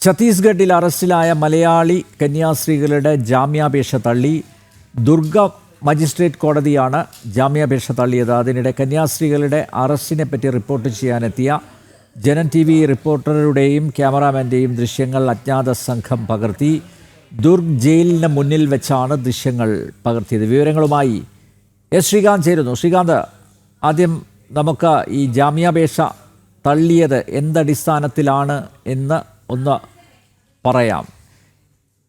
ഛത്തീസ്ഗഡിൽ അറസ്റ്റിലായ മലയാളി കന്യാസ്ത്രീകളുടെ ജാമ്യാപേക്ഷ തള്ളി. ദുർഗ മജിസ്ട്രേറ്റ് കോടതിയാണ് ജാമ്യാപേക്ഷ തള്ളിയത്. അതിനിടെ കന്യാസ്ത്രീകളുടെ അറസ്റ്റിനെപ്പറ്റി റിപ്പോർട്ട് ചെയ്യാനെത്തിയ ജനം TV റിപ്പോർട്ടറുടെയും ക്യാമറാമാൻ്റെയും ദൃശ്യങ്ങൾ അജ്ഞാത സംഘം പകർത്തി. ദുർഗ് ജയിലിന് മുന്നിൽ വെച്ചാണ് ദൃശ്യങ്ങൾ പകർത്തിയത്. വിവരങ്ങളുമായി ശ്രീകാന്ത് ചേരുന്നു. ശ്രീകാന്ത്, ആദ്യം നമുക്ക് ഈ ജാമ്യാപേക്ഷ തള്ളിയത് എന്തടിസ്ഥാനത്തിലാണ് എന്ന് ഒന്ന് പറയാം.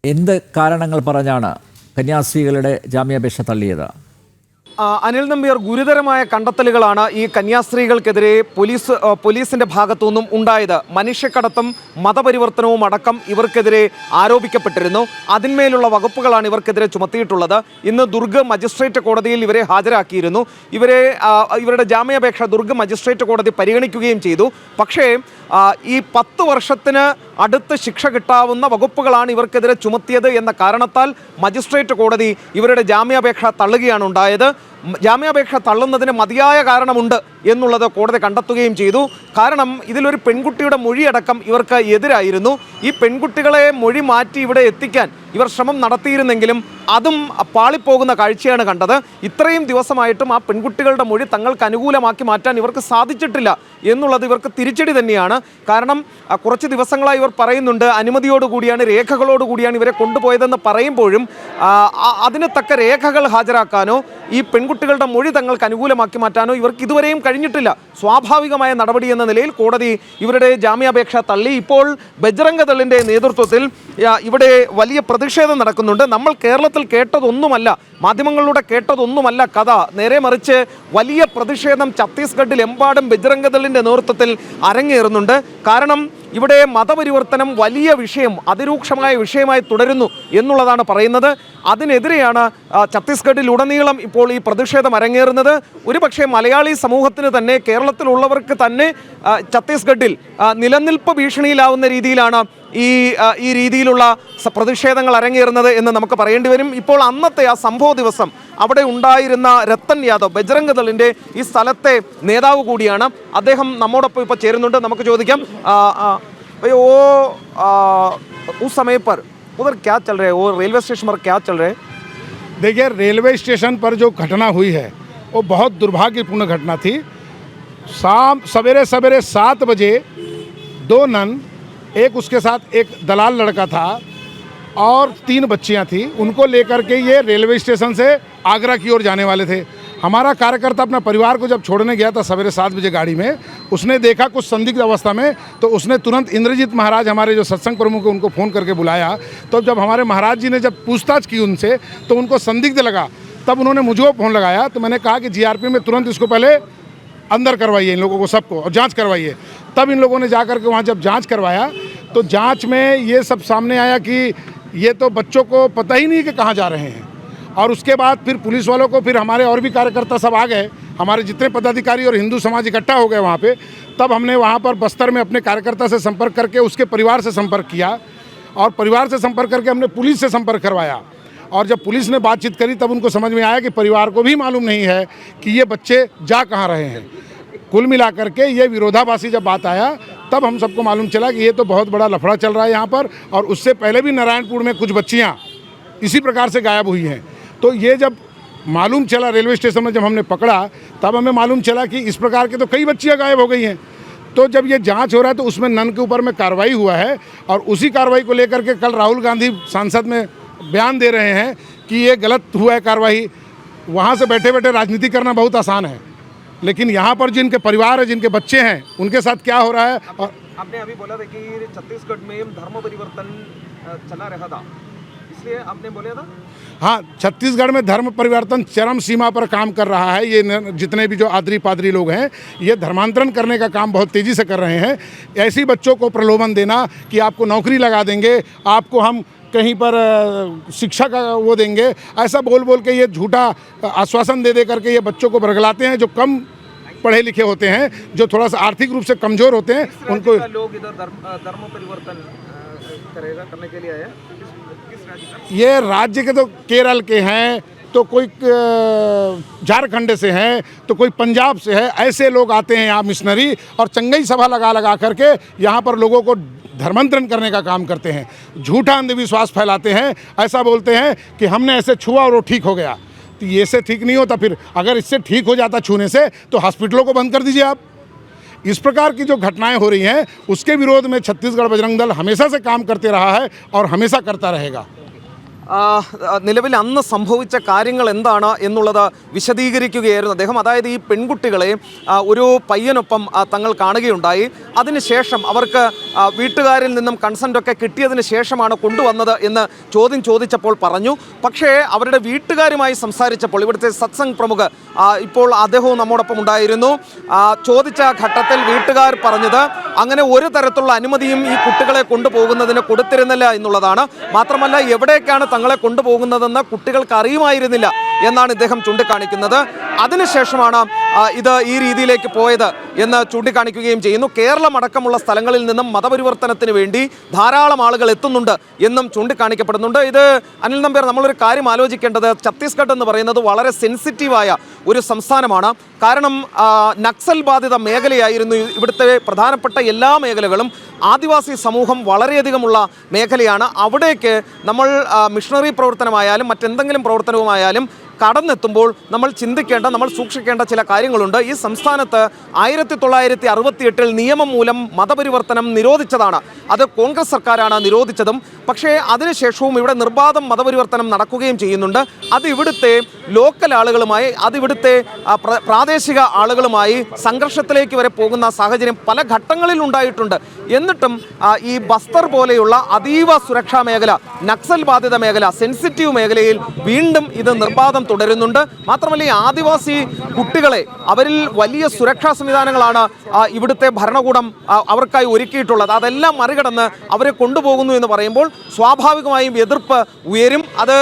എന്ത് കാരണങ്ങൾ പറഞ്ഞാണ് കന്യാസ്ത്രീകളുടെ ജാമ്യാപേക്ഷ തള്ളിയത്? അനിൽ നമ്പ്യാർ, ഗുരുതരമായ കണ്ടെത്തലുകളാണ് ഈ കന്യാസ്ത്രീകൾക്കെതിരെ പോലീസിന്റെ ഭാഗത്തു നിന്നും ഉണ്ടായത്. മനുഷ്യക്കടത്തും മതപരിവർത്തനവും അടക്കം ഇവർക്കെതിരെ ആരോപിക്കപ്പെട്ടിരുന്നു. അതിന്മേലുള്ള വകുപ്പുകളാണ് ഇവർക്കെതിരെ ചുമത്തിയിട്ടുള്ളത്. ഇന്ന് ദുർഗ് മജിസ്ട്രേറ്റ് കോടതിയിൽ ഇവരെ ഹാജരാക്കിയിരുന്നു. ഇവരുടെ ജാമ്യാപേക്ഷ ദുർഗ് മജിസ്ട്രേറ്റ് കോടതി പരിഗണിക്കുകയും ചെയ്തു. പക്ഷേ ഈ 10 വർഷത്തിന് അടുത്ത് ശിക്ഷ കിട്ടാവുന്ന വകുപ്പുകളാണ് ഇവർക്കെതിരെ ചുമത്തിയത് എന്ന കാരണത്താൽ മജിസ്ട്രേറ്റ് കോടതി ഇവരുടെ ജാമ്യാപേക്ഷ തള്ളുകയാണ് ഉണ്ടായത്. ജാമ്യാപേക്ഷ തള്ളുന്നതിന് മതിയായ കാരണമുണ്ട് എന്നുള്ളത് കോടതി കണ്ടെത്തുകയും ചെയ്തു. കാരണം ഇതിലൊരു പെൺകുട്ടിയുടെ മൊഴിയടക്കം ഇവർക്ക് എതിരായിരുന്നു. ഈ പെൺകുട്ടികളെ മൊഴി മാറ്റി ഇവിടെ എത്തിക്കാൻ ഇവർ ശ്രമം നടത്തിയിരുന്നെങ്കിലും അതും പാളിപ്പോകുന്ന കാഴ്ചയാണ് കണ്ടത്. ഇത്രയും ദിവസമായിട്ടും ആ പെൺകുട്ടികളുടെ മൊഴി തങ്ങൾക്ക് അനുകൂലമാക്കി മാറ്റാൻ ഇവർക്ക് സാധിച്ചിട്ടില്ല എന്നുള്ളത് ഇവർക്ക് തിരിച്ചടി തന്നെയാണ്. കാരണം കുറച്ച് ദിവസങ്ങളായി ഇവർ പറയുന്നുണ്ട് അനുമതിയോടുകൂടിയാണ്, രേഖകളോടുകൂടിയാണ് ഇവരെ കൊണ്ടുപോയതെന്ന് പറയുമ്പോഴും അതിന് തക്ക രേഖകൾ ഹാജരാക്കാനോ ഈ പെൺകുട്ടികളുടെ മൊഴി തങ്ങൾക്ക് അനുകൂലമാക്കി മാറ്റാനോ ഇവർക്ക് ഇതുവരെയും കഴിഞ്ഞിട്ടില്ല. സ്വാഭാവികമായ നടപടി എന്ന നിലയിൽ കോടതി ഇവരുടെ ജാമ്യാപേക്ഷ തള്ളി. ഇപ്പോൾ ബജ്റംഗ് ദളിൻ്റെ നേതൃത്വത്തിൽ ഇവിടെ വലിയ പ്രതിഷേധം നടക്കുന്നുണ്ട്. നമ്മൾ കേരളത്തിൽ കേട്ടതൊന്നുമല്ല, മാധ്യമങ്ങളിലൂടെ കേട്ടതൊന്നുമല്ല കഥ. നേരെ മറിച്ച് വലിയ പ്രതിഷേധം ഛത്തീസ്ഗഡിൽ എമ്പാടും ബജ്റംഗ് ദളിൻ്റെ നേതൃത്വത്തിൽ അരങ്ങേറുന്നുണ്ട്. കാരണം ഇവിടെ മതപരിവർത്തനം വലിയ വിഷയം, അതിരൂക്ഷമായ വിഷയമായി തുടരുന്നു എന്നുള്ളതാണ് പറയുന്നത്. അതിനെതിരെയാണ് ഛത്തീസ്ഗഡിൽ ഉടനീളം ഇപ്പോൾ ഈ പ്രതിഷേധം അരങ്ങേറുന്നത്. ഒരുപക്ഷെ മലയാളി സമൂഹത്തിന് തന്നെ, കേരളത്തിലുള്ളവർക്ക് തന്നെ ഛത്തീസ്ഗഡിൽ നിലനിൽപ്പ് ഭീഷണിയിലാവുന്ന രീതിയിലാണ് ഈ രീതിയിലുള്ള പ്രതിഷേധങ്ങൾ അരങ്ങേറുന്നത് എന്ന് നമുക്ക് പറയേണ്ടി വരും. ഇപ്പോൾ അന്നത്തെ ആ സംഭവ ദിവസം അവിടെ ഉണ്ടായിരുന്ന രത്തൻ യാദവ്, ബജ്റംഗ് ദളിൻ്റെ ഈ സ്ഥലത്തെ നേതാവ് കൂടിയാണ്. അദ്ദേഹം നമ്മോടൊപ്പം ഇപ്പോൾ ചേരുന്നുണ്ട്. നമുക്ക് ചോദിക്കാം, उस समय पर उधर क्या चल रहा है, वो रेलवे स्टेशन पर क्या चल रहा है? देखिए, रेलवे स्टेशन पर जो घटना हुई है वो बहुत दुर्भाग्यपूर्ण घटना थी। सवेरे 7 बजे 2 नन, एक उसके साथ एक दलाल लड़का था और 3 बच्चियां थी, उनको लेकर के ये रेलवे स्टेशन से आगरा की ओर जाने वाले थे। हमारा कार्यकर्ता अपना परिवार को जब छोड़ने गया था सवेरे 7 बजे गाड़ी में, उसने देखा कुछ संदिग्ध अवस्था में, तो उसने तुरंत इंद्रजीत महाराज, हमारे जो सत्संग प्रमुख हैं, उनको फ़ोन करके बुलाया। तो जब हमारे महाराज जी ने जब पूछताछ की उनसे, तो उनको संदिग्ध लगा। तब उन्होंने मुझको फ़ोन लगाया। तो मैंने कहा कि GRP में तुरंत इसको पहले अंदर करवाइए, इन लोगों को सबको, और जाँच करवाइए। तब इन लोगों ने जा कर के वहाँ जब जाँच करवाया तो जाँच में ये सब सामने आया कि ये तो बच्चों को पता ही नहीं कि कहाँ जा रहे हैं। और उसके बाद फिर पुलिस वालों को, फिर हमारे और भी कार्यकर्ता सब आ गए, हमारे जितने पदाधिकारी और हिंदू समाज इकट्ठा हो गए वहाँ पे। तब हमने वहाँ पर बस्तर में अपने कार्यकर्ता से संपर्क करके उसके परिवार से संपर्क किया, और परिवार से संपर्क करके हमने पुलिस से संपर्क करवाया। और जब पुलिस ने बातचीत करी तब उनको समझ में आया कि परिवार को भी मालूम नहीं है कि ये बच्चे जा कहाँ रहे हैं। कुल मिलाकर के ये विरोधाभासी जब बात आया तब हम सबको मालूम चला कि ये तो बहुत बड़ा लफड़ा चल रहा है यहाँ पर। और उससे पहले भी नारायणपुर में कुछ बच्चियाँ इसी प्रकार से गायब हुई हैं। तो ये जब मालूम चला रेलवे स्टेशन में, जब हमने पकड़ा, तब हमें मालूम चला कि इस प्रकार के तो कई बच्चियाँ गायब हो गई हैं। तो जब ये जांच हो रहा है तो उसमें नन के ऊपर में कार्रवाई हुआ है, और उसी कार्रवाई को लेकर के कल राहुल गांधी सांसद में बयान दे रहे हैं कि ये गलत हुआ है कार्रवाई। वहाँ से बैठे बैठे राजनीति करना बहुत आसान है, लेकिन यहाँ पर जिनके परिवार है, जिनके बच्चे हैं, उनके साथ क्या हो रहा है। और आपने अभी बोला था कि छत्तीसगढ़ में धर्म परिवर्तन चला रहा था, इसलिए आपने बोला था। हाँ, छत्तीसगढ़ में धर्म परिवर्तन चरम सीमा पर काम कर रहा है। ये जितने भी जो आदरी पादरी लोग हैं, ये धर्मांतरण करने का काम बहुत तेज़ी से कर रहे हैं। ऐसी बच्चों को प्रलोभन देना कि आपको नौकरी लगा देंगे, आपको हम कहीं पर शिक्षा का वो देंगे, ऐसा बोल बोल के ये झूठा आश्वासन दे करके ये बच्चों को बरगलाते हैं। जो कम पढ़े लिखे होते हैं, जो थोड़ा सा आर्थिक रूप से कमज़ोर होते हैं, उनको लोग इधर धर्म परिवर्तन करने के लिए आए। ये राज्य के तो केरल के हैं, तो कोई झारखंड से हैं, तो कोई पंजाब से है। ऐसे लोग आते हैं यहाँ मिशनरी, और चंगई सभा लगा करके यहाँ पर लोगों को धर्मांतरण करने का काम करते हैं, झूठा अंधविश्वास फैलाते हैं, ऐसा बोलते हैं कि हमने ऐसे छुआ और वो ठीक हो गया। तो ये से ठीक नहीं होता, फिर अगर इससे ठीक हो जाता छूने से तो हॉस्पिटलों को बंद कर दीजिए आप। इस प्रकार की जो घटनाएं हो रही हैं उसके विरोध में छत्तीसगढ़ बजरंग दल हमेशा से काम करते रहा है और हमेशा करता रहेगा। നിലവിൽ അന്ന് സംഭവിച്ച കാര്യങ്ങൾ എന്താണ് എന്നുള്ളത് വിശദീകരിക്കുകയായിരുന്നു അദ്ദേഹം. അതായത് ഈ പെൺകുട്ടികളെ ഒരു പയ്യനൊപ്പം തങ്ങൾ കാണുകയുണ്ടായി. അതിനുശേഷം അവർക്ക് വീട്ടുകാരിൽ നിന്നും കൺസെൻ്റൊക്കെ കിട്ടിയതിന് ശേഷമാണ് കൊണ്ടുവന്നത് എന്ന് ചോദ്യം ചോദിച്ചപ്പോൾ പറഞ്ഞു. പക്ഷേ അവരുടെ വീട്ടുകാരുമായി സംസാരിച്ചപ്പോൾ ഇവിടുത്തെ സത്സംഗ് പ്രമുഖ് ഇപ്പോൾ അദ്ദേഹവും നമ്മോടൊപ്പം ഉണ്ടായിരുന്നു. ചോദിച്ച ഘട്ടത്തിൽ വീട്ടുകാർ പറഞ്ഞത് അങ്ങനെ ഒരു തരത്തിലുള്ള അനുമതിയും ഈ കുട്ടികളെ കൊണ്ടുപോകുന്നതിന് കൊടുത്തിരുന്നില്ല എന്നുള്ളതാണ്. മാത്രമല്ല എവിടേക്കാണ് തങ്ങളെ കൊണ്ടുപോകുന്നതെന്ന് കുട്ടികൾക്ക് അറിയുമായിരുന്നില്ല എന്നാണ് ഇദ്ദേഹം ചൂണ്ടിക്കാണിക്കുന്നത്. അതിനുശേഷമാണ് ഇത് ഈ രീതിയിലേക്ക് പോയത് എന്ന് ചൂണ്ടിക്കാണിക്കുകയും ചെയ്യുന്നു. കേരളം അടക്കമുള്ള സ്ഥലങ്ങളിൽ നിന്നും മതപരിവർത്തനത്തിന് വേണ്ടി ധാരാളം ആളുകൾ എത്തുന്നുണ്ട് എന്നും ചൂണ്ടിക്കാണിക്കപ്പെടുന്നുണ്ട്. ഇത് അനിൽ നമ്പ്യാർ, നമ്മളൊരു കാര്യം ആലോചിക്കേണ്ടത്, ഛത്തീസ്ഗഡ് എന്ന് പറയുന്നത് വളരെ സെൻസിറ്റീവായ ഒരു സംസ്ഥാനമാണ്. കാരണം നക്സൽ ബാധിത മേഖലയായിരുന്നു ഇവിടുത്തെ പ്രധാനപ്പെട്ട എല്ലാ മേഖലകളും. ആദിവാസി സമൂഹം വളരെയധികമുള്ള മേഖലയാണ്. അവിടേക്ക് നമ്മൾ മിഷണറി പ്രവർത്തനമായാലും മറ്റെന്തെങ്കിലും പ്രവർത്തനവുമായാലും കടന്നെത്തുമ്പോൾ നമ്മൾ ചിന്തിക്കേണ്ട, നമ്മൾ സൂക്ഷിക്കേണ്ട ചില കാര്യങ്ങളുണ്ട്. ഈ സംസ്ഥാനത്ത് 1968 നിയമം മൂലം മതപരിവർത്തനം നിരോധിച്ചതാണ്. അത് കോൺഗ്രസ് സർക്കാരാണ് നിരോധിച്ചതും. പക്ഷേ അതിനുശേഷവും ഇവിടെ നിർബാധം മതപരിവർത്തനം നടക്കുകയും ചെയ്യുന്നുണ്ട്. അത് ഇവിടുത്തെ ലോക്കൽ ആളുകളുമായി, അതിവിടുത്തെ പ്രാദേശിക ആളുകളുമായി സംഘർഷത്തിലേക്ക് വരെ പോകുന്ന സാഹചര്യം പല ഘട്ടങ്ങളിൽ ഉണ്ടായിട്ടുണ്ട്. എന്നിട്ടും ഈ ബസ്തർ പോലെയുള്ള അതീവ സുരക്ഷാ മേഖല, നക്സൽ ബാധിത മേഖല, സെൻസിറ്റീവ് മേഖലയിൽ വീണ്ടും ഇത് നിർബാധം തുടരുന്നുണ്ട്. മാത്രമല്ല ഈ ആദിവാസി കുട്ടികളെ, അവരിൽ വലിയ സുരക്ഷാ സംവിധാനങ്ങളാണ് ഇവിടുത്തെ ഭരണകൂടം അവർക്കായി ഒരുക്കിയിട്ടുള്ളത്. അതെല്ലാം മറികടന്ന് അവരെ കൊണ്ടുപോകുന്നു എന്ന് പറയുമ്പോൾ സ്വാഭാവികമായും എതിർപ്പ് ഉയരും. അത്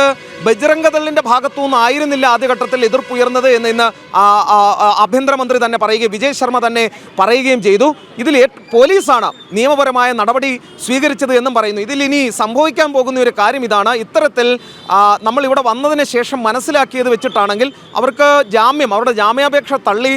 ബജ്രംഗ ദളിന്റെ ഭാഗത്തു നിന്നായിരുന്നില്ല ആദ്യഘട്ടത്തിൽ എതിർപ്പ് ഉയർന്നത് എന്ന് ഇന്ന് ആഭ്യന്തരമന്ത്രി തന്നെ പറയുകയും വിജയ് ശർമ്മ തന്നെ പറയുകയും ചെയ്തു. ഇതിൽ പോലീസാണ് നിയമപരമായ നടപടി സ്വീകരിച്ചത് എന്നും പറയുന്നു. ഇതിൽ ഇനി സംഭവിക്കാൻ പോകുന്ന ഒരു കാര്യം ഇതാണ്. ഇത്തരത്തിൽ നമ്മൾ ഇവിടെ വന്നതിന് ശേഷം മനസ്സിലാക്കിയത് വെച്ചിട്ടാണെങ്കിൽ അവർക്ക് ജാമ്യം, അവരുടെ ജാമ്യാപേക്ഷ തള്ളി,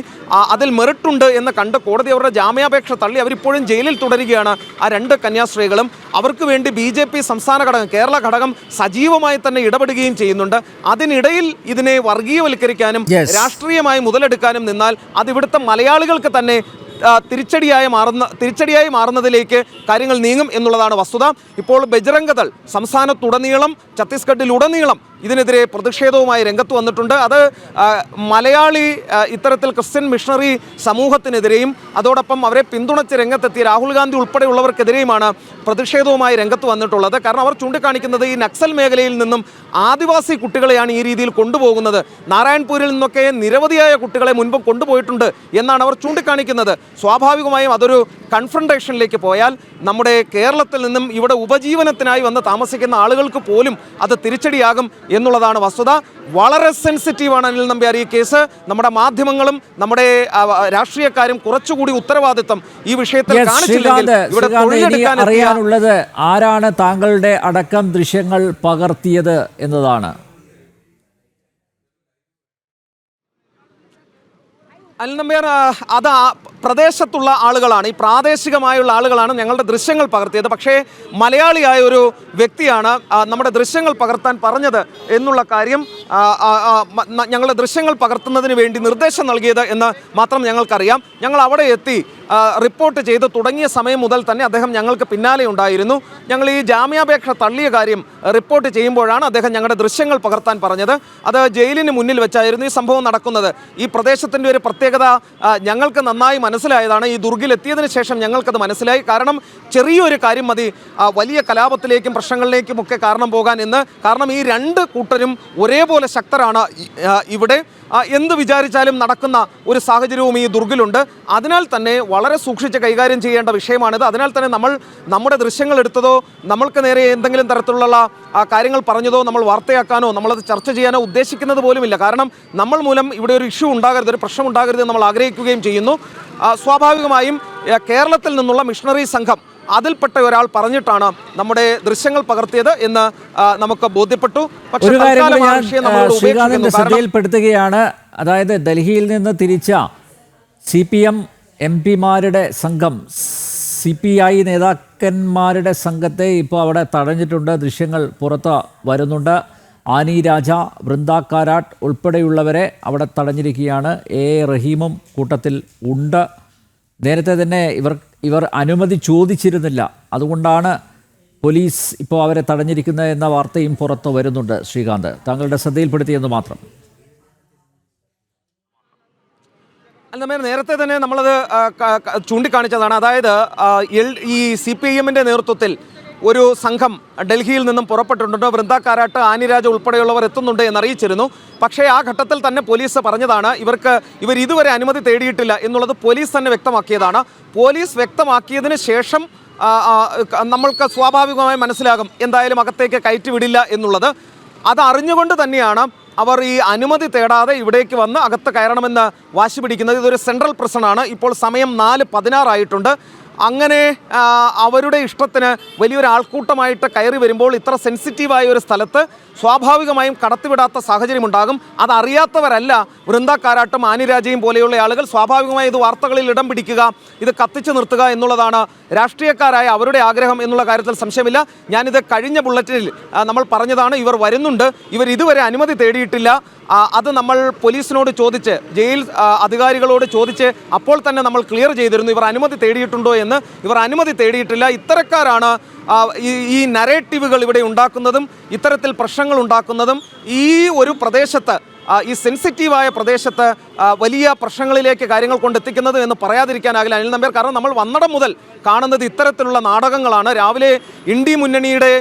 അതിൽ മെറിട്ടുണ്ട് എന്ന് കണ്ട് കോടതി അവരുടെ ജാമ്യാപേക്ഷ തള്ളി. അവരിപ്പോഴും ജയിലിൽ തുടരുകയാണ് ആ രണ്ട് കന്യാസ്ത്രീകളും. അവർക്ക് വേണ്ടി BJP സംസ്ഥാന ഘടകം, കേരള ഘടകം സജീവമായി തന്നെ ഇടപെടുകയും ചെയ്യുന്നുണ്ട്. അതിനിടയിൽ ഇതിനെ വർഗീയവൽക്കരിക്കാനും രാഷ്ട്രീയമായി മുതലെടുക്കാനും നിന്നാൽ അത് ഇവിടുത്തെ മലയാളികൾക്ക് തന്നെ തിരിച്ചടിയായി മാറുന്നതിലേക്ക് കാര്യങ്ങൾ നീങ്ങും എന്നുള്ളതാണ് വസ്തുത. ഇപ്പോൾ ബജ്രംഗ ദൾ സംസ്ഥാനത്തുടനീളം, ഛത്തീസ്ഗഡിലുടനീളം ഇതിനെതിരെ പ്രതിഷേധവുമായി രംഗത്ത് വന്നിട്ടുണ്ട്. അത് മലയാളി ഇത്തരത്തിൽ ക്രിസ്ത്യൻ മിഷണറി സമൂഹത്തിനെതിരെയും അതോടൊപ്പം അവരെ പിന്തുണച്ച് രംഗത്തെത്തിയ രാഹുൽ ഗാന്ധി ഉൾപ്പെടെയുള്ളവർക്കെതിരെയുമാണ് പ്രതിഷേധവുമായി രംഗത്ത് വന്നിട്ടുള്ളത്. കാരണം അവർ ചൂണ്ടിക്കാണിക്കുന്നത് ഈ നക്സൽ മേഖലയിൽ നിന്നും ആദിവാസി കുട്ടികളെയാണ് ഈ രീതിയിൽ കൊണ്ടുപോകുന്നത്. നാരായൺപൂരിൽ നിന്നൊക്കെ നിരവധിയായ കുട്ടികളെ മുൻപ് കൊണ്ടുപോയിട്ടുണ്ട് എന്നാണ് അവർ ചൂണ്ടിക്കാണിക്കുന്നത്. സ്വാഭാവികമായും അതൊരു കൺഫ്രണ്ടേഷനിലേക്ക് പോയാൽ നമ്മുടെ കേരളത്തിൽ നിന്നും ഇവിടെ ഉപജീവനത്തിനായി വന്ന് താമസിക്കുന്ന ആളുകൾക്ക് പോലും അത് തിരിച്ചടിയാകും എന്നുള്ളതാണ് വസ്തുത. വളരെ സെൻസിറ്റീവാണ് അനിൽ നമ്പ്യാർ ഈ കേസ്. നമ്മുടെ മാധ്യമങ്ങളും നമ്മുടെ രാഷ്ട്രീയക്കാരും കുറച്ചുകൂടി ഉത്തരവാദിത്തം ഈ വിഷയത്തിൽ കാണിച്ചില്ലെങ്കിൽ ഇവിടെ അറിയാനുള്ളത് ആരാണ് താങ്കളുടെ അടക്കം ദൃശ്യങ്ങൾ പകർത്തിയത് എന്നതാണ്. അനിൽ നമ്പ്യാർ, അത് പ്രദേശത്തുള്ള ആളുകളാണ്, ഈ പ്രാദേശികമായുള്ള ആളുകളാണ് ഞങ്ങളുടെ ദൃശ്യങ്ങൾ പകർത്തിയത്. പക്ഷേ മലയാളിയായ ഒരു വ്യക്തിയാണ് നമ്മുടെ ദൃശ്യങ്ങൾ പകർത്താൻ പറഞ്ഞത് എന്നുള്ള കാര്യം, ഞങ്ങളുടെ ദൃശ്യങ്ങൾ പകർത്തുന്നതിന് വേണ്ടി നിർദ്ദേശം നൽകിയത് എന്ന് മാത്രം ഞങ്ങൾക്കറിയാം. ഞങ്ങൾ അവിടെ എത്തി റിപ്പോർട്ട് ചെയ്ത് തുടങ്ങിയ സമയം മുതൽ തന്നെ അദ്ദേഹം ഞങ്ങൾക്ക് പിന്നാലെ ഉണ്ടായിരുന്നു. ഞങ്ങൾ ഈ ജാമ്യാപേക്ഷ തള്ളിയ കാര്യം റിപ്പോർട്ട് ചെയ്യുമ്പോഴാണ് അദ്ദേഹം ഞങ്ങളുടെ ദൃശ്യങ്ങൾ പകർത്താൻ പറഞ്ഞത്. അത് ജയിലിന് മുന്നിൽ വെച്ചായിരുന്നു ഈ സംഭവം നടക്കുന്നത്. ഈ പ്രദേശത്തിൻ്റെ ഒരു പ്രത്യേകത ഞങ്ങൾക്ക് നന്നായി മനസ്സിലായതാണ്. ഈ ദുർഗിലെത്തിയതിന് ശേഷം ഞങ്ങൾക്കത് മനസ്സിലായി. കാരണം ചെറിയൊരു കാര്യം മതി വലിയ കലാപത്തിലേക്കും പ്രശ്നങ്ങളിലേക്കും ഒക്കെ കാരണം പോകാൻ എന്ന്. കാരണം ഈ രണ്ട് കൂട്ടരും ഒരേപോലെ ശക്തരാണ് ഇവിടെ. എന്ത് വിചാരിച്ചാലും നടക്കുന്ന ഒരു സാഹചര്യവും ഈ ദുർഗിലുണ്ട്. അതിനാൽ തന്നെ വളരെ സൂക്ഷിച്ച് കൈകാര്യം ചെയ്യേണ്ട വിഷയമാണിത്. അതിനാൽ തന്നെ നമ്മൾ നമ്മുടെ ദൃശ്യങ്ങൾ എടുത്തതോ നമ്മൾക്ക് നേരെ എന്തെങ്കിലും തരത്തിലുള്ള കാര്യങ്ങൾ പറഞ്ഞതോ നമ്മൾ വാർത്തയാക്കാനോ നമ്മളത് ചർച്ച ചെയ്യാനോ ഉദ്ദേശിക്കുന്നത് പോലുമില്ല. കാരണം നമ്മൾ മൂലം ഇവിടെ ഒരു ഇഷ്യൂ ഉണ്ടാകരുത്, ഒരു പ്രശ്നം ഉണ്ടാകരുത് നമ്മൾ ആഗ്രഹിക്കുകയും ചെയ്യുന്നു. സ്വാഭാവികമായും കേരളത്തിൽ നിന്നുള്ള മിഷണറി സംഘം അതിൽപ്പെട്ട ഒരാൾ പറഞ്ഞിട്ടാണ് നമ്മുടെ ദൃശ്യങ്ങൾ പകർത്തിയത് എന്ന് നമുക്ക് ബോധ്യപ്പെട്ടു. പക്ഷേ ശ്രീകാന്തിന്റെ ശ്രദ്ധയിൽപ്പെടുത്തുകയാണ്. അതായത് ഡൽഹിയിൽ നിന്ന് തിരിച്ച CPM MP മാരുടെ സംഘം CPI നേതാക്കന്മാരുടെ സംഘത്തെ ഇപ്പോൾ അവിടെ തടഞ്ഞിട്ടുണ്ട്. ദൃശ്യങ്ങൾ പുറത്ത് വരുന്നുണ്ട്. ആനി രാജ, വൃന്ദ കാരാട്ട് ഉൾപ്പെടെയുള്ളവരെ അവിടെ തടഞ്ഞിരിക്കുകയാണ്. റഹീമും കൂട്ടത്തിൽ ഉണ്ട്. നേരത്തെ തന്നെ ഇവർ അനുമതി ചോദിച്ചിരുന്നില്ല. അതുകൊണ്ടാണ് പോലീസ് ഇപ്പോൾ അവരെ തടഞ്ഞിരിക്കുന്നത് എന്ന വാർത്തയും പുറത്ത് വരുന്നുണ്ട്. ശ്രീകാന്ത്, താങ്കളുടെ ശ്രദ്ധയിൽപ്പെടുത്തിയെന്ന് മാത്രം. നേരത്തെ തന്നെ നമ്മളത് ചൂണ്ടിക്കാണിച്ചതാണ്. അതായത് ഈ CPIM-ന്റെ നേതൃത്വത്തിൽ ഒരു സംഘം ഡൽഹിയിൽ നിന്നും പുറപ്പെട്ടിട്ടുണ്ട്. വൃന്ദ കാരാട്ട്, ആനിരാജ ഉൾപ്പെടെയുള്ളവർ എത്തുന്നുണ്ട് എന്നറിയിച്ചിരുന്നു. പക്ഷേ ആ ഘട്ടത്തിൽ തന്നെ പോലീസ് പറഞ്ഞതാണ് ഇവർ ഇതുവരെ അനുമതി തേടിയിട്ടില്ല എന്നുള്ളത് പോലീസ് തന്നെ വ്യക്തമാക്കിയതാണ്. പോലീസ് വ്യക്തമാക്കിയതിന് ശേഷം നമ്മൾക്ക് സ്വാഭാവികമായി മനസ്സിലാകും എന്തായാലും അകത്തേക്ക് കയറ്റിവിടില്ല എന്നുള്ളത്. അത് അറിഞ്ഞുകൊണ്ട് തന്നെയാണ് അവർ ഈ അനുമതി തേടാതെ ഇവിടേക്ക് വന്ന് അകത്ത് കയറണമെന്ന് വാശി പിടിക്കുന്നത്. ഇതൊരു സെൻട്രൽ പ്രസണാണ്. ഇപ്പോൾ സമയം 4:16 ആയിട്ടുണ്ട്. അങ്ങനെ അവരുടെ ഇഷ്ടത്തിന് വലിയൊരു ആൾക്കൂട്ടമായിട്ട് കയറി വരുമ്പോൾ ഇത്ര സെൻസിറ്റീവായ ഒരു സ്ഥലത്ത് സ്വാഭാവികമായും കടത്തിവിടാത്ത സാഹചര്യമുണ്ടാകും. അതറിയാത്തവരല്ല വൃന്ദ കാരാട്ടും ആനിരാജയും പോലെയുള്ള ആളുകൾ. സ്വാഭാവികമായി ഇത് വാർത്തകളിൽ ഇടം പിടിക്കുക, ഇത് കത്തിച്ചു നിർത്തുക എന്നുള്ളതാണ് രാഷ്ട്രീയക്കാരായ അവരുടെ ആഗ്രഹം എന്നുള്ള കാര്യത്തിൽ സംശയമില്ല. ഞാനിത് കഴിഞ്ഞ ബുള്ളറ്റിനിൽ നമ്മൾ പറഞ്ഞതാണ്. ഇവർ വരുന്നുണ്ട്, ഇവർ ഇതുവരെ അനുമതി തേടിയിട്ടില്ല. അത് നമ്മൾ പോലീസിനോട് ചോദിച്ച്, ജയിൽ അധികാരികളോട് ചോദിച്ച് അപ്പോൾ തന്നെ നമ്മൾ ക്ലിയർ ചെയ്തിരുന്നു ഇവർ അനുമതി തേടിയിട്ടുണ്ടോ എന്ന്. ഇവർ അനുമതി തേടിയിട്ടില്ല. ഇത്തരക്കാരാണ് ഈ നരേറ്റീവുകൾ ഇവിടെ ഉണ്ടാക്കുന്നതും ഇത്തരത്തിൽ പ്രശ്നങ്ങൾ ഉണ്ടാക്കുന്നതും. ഈ ഒരു പ്രദേശത്ത്, ഈ സെൻസിറ്റീവായ പ്രദേശത്ത് വലിയ പ്രശ്നങ്ങളിലേക്ക് കാര്യങ്ങൾ കൊണ്ടെത്തിക്കുന്നത് എന്ന് പറയാതിരിക്കാനാകില്ല അനിൽ നമ്പ്യാർ. കാരണം നമ്മൾ വന്നിടം മുതൽ കാണുന്നത് ഇത്തരത്തിലുള്ള നാടകങ്ങളാണ്. രാവിലെ ഇന്ത്യ മുന്നണിയുടെ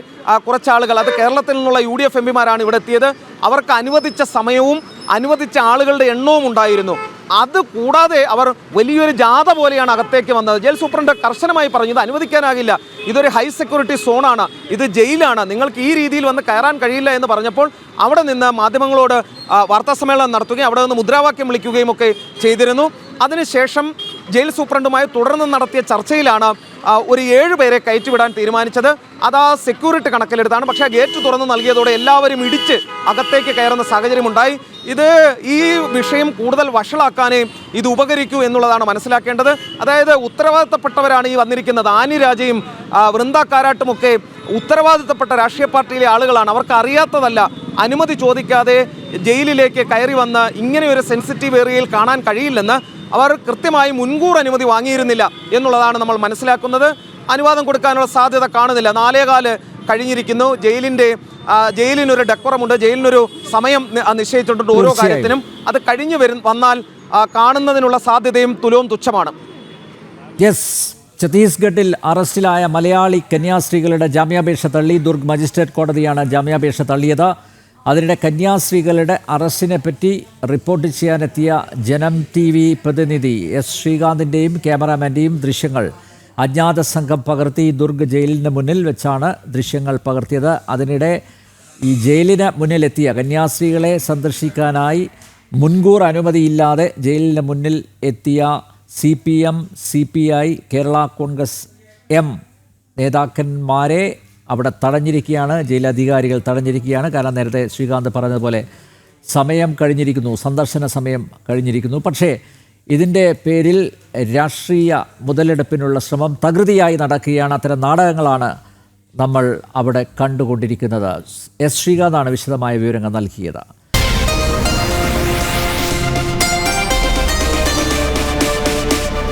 കുറച്ചാളുകൾ, അത് കേരളത്തിൽ നിന്നുള്ള UDF MPമാരാണ് ഇവിടെ എത്തിയത്. അവർക്ക് അനുവദിച്ച സമയവും അനുവദിച്ച ആളുകളുടെ എണ്ണവും ഉണ്ടായിരുന്നു. അത് കൂടാതെ അവർ വലിയൊരു ജാഥ പോലെയാണ് അകത്തേക്ക് വന്നത്. ജയിൽ സൂപ്രണ്ട് കർശനമായി പറഞ്ഞു ഇത് അനുവദിക്കാനാകില്ല, ഇതൊരു ഹൈ സെക്യൂരിറ്റി സോണാണ്, ഇത് ജയിലാണ്, നിങ്ങൾക്ക് ഈ രീതിയിൽ വന്ന് കയറാൻ കഴിയില്ല എന്ന് പറഞ്ഞപ്പോൾ അവിടെ നിന്ന് മാധ്യമങ്ങളോട് വാർത്താസമ്മേളനം നടത്തുകയും അവിടെ നിന്ന് മുദ്രാവാക്യം വിളിക്കുകയും ഒക്കെ ചെയ്തിരുന്നു. അതിനുശേഷം ജയിൽ സൂപ്രണ്ടുമായി തുടർന്ന് നടത്തിയ ചർച്ചയിലാണ് ഒരു 7 പേരെ കയറ്റിവിടാൻ തീരുമാനിച്ചത്. അത് ആ സെക്യൂരിറ്റി കണക്കിലെടുത്താണ്. പക്ഷേ ഗേറ്റ് തുറന്ന് നൽകിയതോടെ എല്ലാവരും ഇടിച്ച് അകത്തേക്ക് കയറുന്ന സാഹചര്യമുണ്ടായി. ഈ വിഷയം കൂടുതൽ വഷളാക്കാനേ ഇത് ഉപകരിക്കൂ എന്നുള്ളതാണ് മനസ്സിലാക്കേണ്ടത്. അതായത് ഉത്തരവാദിത്തപ്പെട്ടവരാണ് ഈ വന്നിരിക്കുന്നത്. ആനി രാജയും വൃന്ദ കാരാട്ടുമൊക്കെ ഉത്തരവാദിത്തപ്പെട്ട രാഷ്ട്രീയ പാർട്ടിയിലെ ആളുകളാണ്. അവർക്ക് അറിയാത്തതല്ല. അനുമതി ചോദിക്കാതെ ജയിലിലേക്ക് കയറി വന്ന് ഇങ്ങനെ ഒരു സെൻസിറ്റീവ് ഏരിയയിൽ കാണാൻ കഴിയില്ലെന്ന് അവർ കൃത്യമായി മുൻകൂർ അനുമതി വാങ്ങിയിരുന്നില്ല എന്നുള്ളതാണ് നമ്മൾ മനസ്സിലാക്കുന്നത്. അനുവാദം കൊടുക്കാനുള്ള സാധ്യത കാണുന്നില്ല. 4:15 കഴിഞ്ഞിരിക്കുന്നു. ജയിലിനൊരു ഡെക്കോറമുണ്ട്, ജയിലിനൊരു സമയം നിശ്ചയിച്ചിട്ടുണ്ട് ഓരോ കാര്യത്തിനും. അത് കഴിഞ്ഞു വന്നാൽ കാണുന്നതിനുള്ള സാധ്യതയും തുലവും തുച്ഛമാണ്. ഛത്തീസ്ഗഡിൽ അറസ്റ്റിലായ മലയാളി കന്യാസ്ത്രീകളുടെ ജാമ്യാപേക്ഷ തള്ളി. ദുർഗ് മജിസ്ട്രേറ്റ് കോടതിയാണ് ജാമ്യാപേക്ഷ തള്ളിയത്. അതിനിടെ കന്യാസ്ത്രീകളുടെ അറസ്റ്റിനെ പറ്റി റിപ്പോർട്ട് ചെയ്യാനെത്തിയ ജനം TV പ്രതിനിധി ശ്രീകാന്തിൻ്റെയും ക്യാമറാമാൻ്റെയും ദൃശ്യങ്ങൾ അജ്ഞാത സംഘം പകർത്തി. ദുർഗ് ജയിലിന് മുന്നിൽ വെച്ചാണ് ദൃശ്യങ്ങൾ പകർത്തിയത്. അതിനിടെ ഈ ജയിലിന് മുന്നിലെത്തിയ കന്യാസ്ത്രീകളെ സന്ദർശിക്കാനായി മുൻകൂർ അനുമതിയില്ലാതെ ജയിലിന് മുന്നിൽ എത്തിയ CPM, CPI, Kerala Congress M നേതാക്കന്മാരെ അവിടെ തടഞ്ഞിരിക്കുകയാണ്. ജയിലധികാരികൾ തടഞ്ഞിരിക്കുകയാണ്. കാരണം നേരത്തെ ശ്രീകാന്ത് പറഞ്ഞതുപോലെ സമയം കഴിഞ്ഞിരിക്കുന്നു, സന്ദർശന സമയം കഴിഞ്ഞിരിക്കുന്നു. പക്ഷേ ഇതിൻ്റെ പേരിൽ രാഷ്ട്രീയ മുതലെടുപ്പിനുള്ള ശ്രമം തകൃതിയായി നടക്കുകയാണ്. അത്തരം നാടകങ്ങളാണ് നമ്മൾ അവിടെ കണ്ടുകൊണ്ടിരിക്കുന്നത്. ശ്രീകാന്താണ് വിശദമായ വിവരങ്ങൾ നൽകിയത്.